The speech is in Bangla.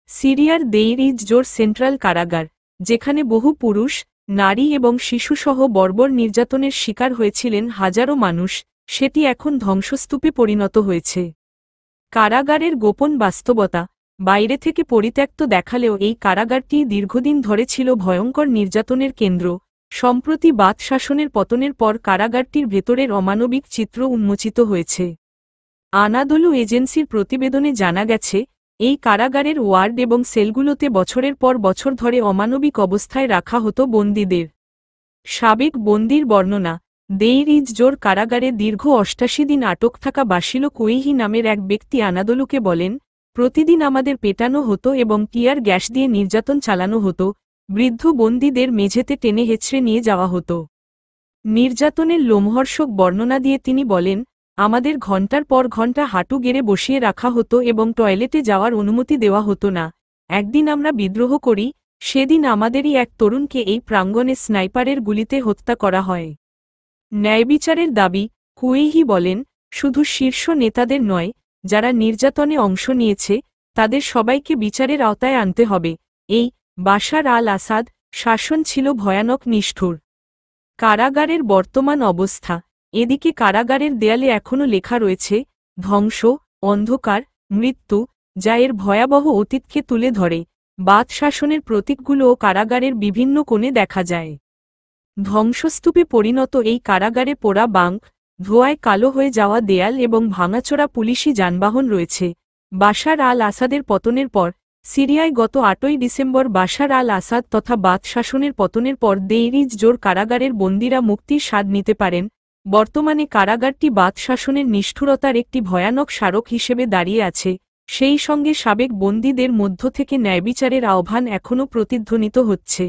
সিরিয়ার দেইর ইজ জোর সেন্ট্রাল কারাগার, যেখানে বহু পুরুষ, নারী এবং শিশুসহ বর্বর নির্যাতনের শিকার হয়েছিলেন হাজারো মানুষ, সেটি এখন ধ্বংসস্তূপে পরিণত হয়েছে। কারাগারের গোপন বাস্তবতা বাইরে থেকে পরিত্যক্ত দেখালেও এই কারাগারটি দীর্ঘদিন ধরে ছিল ভয়ঙ্কর নির্যাতনের কেন্দ্র। সম্প্রতি বাথ শাসনের পতনের পর কারাগারটির ভেতরের অমানবিক চিত্র উন্মোচিত হয়েছে। আনাদোলু এজেন্সির প্রতিবেদনে জানা গেছে, এই কারাগারের ওয়ার্ড এবং সেলগুলোতে বছরের পর বছর ধরে অমানবিক অবস্থায় রাখা হতো বন্দীদের। সাবেক বন্দির বর্ণনা, দেইর ইজ জোর কারাগারে দীর্ঘ ৮৮ দিন আটক থাকা বাসিলো কুইহি নামের এক ব্যক্তি আনাদোলুকে বলেন, প্রতিদিন আমাদের পেটানো হতো এবং টিয়ার গ্যাস দিয়ে নির্যাতন চালানো হতো, বৃদ্ধ বন্দীদের মেঝেতে টেনে হেঁচড়ে নিয়ে যাওয়া হতো। নির্যাতনের লোমহর্ষক বর্ণনা দিয়ে তিনি বলেন, আমাদের ঘণ্টার পর ঘণ্টা হাঁটু গেড়ে বসিয়ে রাখা হতো এবং টয়লেটে যাওয়ার অনুমতি দেওয়া হতো না। একদিন আমরা বিদ্রোহ করি, সেদিন আমাদেরই এক তরুণকে এই প্রাঙ্গণে স্নাইপারের গুলিতে হত্যা করা হয়। ন্যায়বিচারের দাবি, কুইহি বলেন, শুধু শীর্ষ নেতাদের নয়, যারা নির্যাতনে অংশ নিয়েছে, তাদের সবাইকে বিচারের আওতায় আনতে হবে। এই বাশার আল আসাদ শাসন ছিল ভয়ানক নিষ্ঠুর। কারাগারের বর্তমান অবস্থা, এদিকে কারাগারের দেয়ালে এখনও লেখা রয়েছে, ধ্বংস, অন্ধকার, মৃত্যু, যা এর ভয়াবহ অতীতকে তুলে ধরে। বাথ শাসনের প্রতীকগুলোও কারাগারের বিভিন্ন কোণে দেখা যায়। ধ্বংসস্তূপে পরিণত এই কারাগারে পোড়া বাঙ্ক, ধোঁয়ায় কালো হয়ে যাওয়া দেয়াল এবং ভাঙাচোরা পুলিশি যানবাহন রয়েছে। বাশার আল আসাদের পতনের পর সিরিয়ায় গত ৮ই ডিসেম্বর বাশার আল আসাদ তথা বাথ শাসনের পতনের পর দেইর ইজ জোর কারাগারের বন্দীরা মুক্তির স্বাদ নিতে পারেন। বর্তমানে কারাগারটি বাথ শাসনের নিষ্ঠুরতার একটি ভয়ানক স্মারক হিসেবে দাঁড়িয়ে আছে, সেই সঙ্গে সাবেক বন্দীদের মধ্য থেকে ন্যায়বিচারের আহ্বান এখনও প্রতিধ্বনিত হচ্ছে।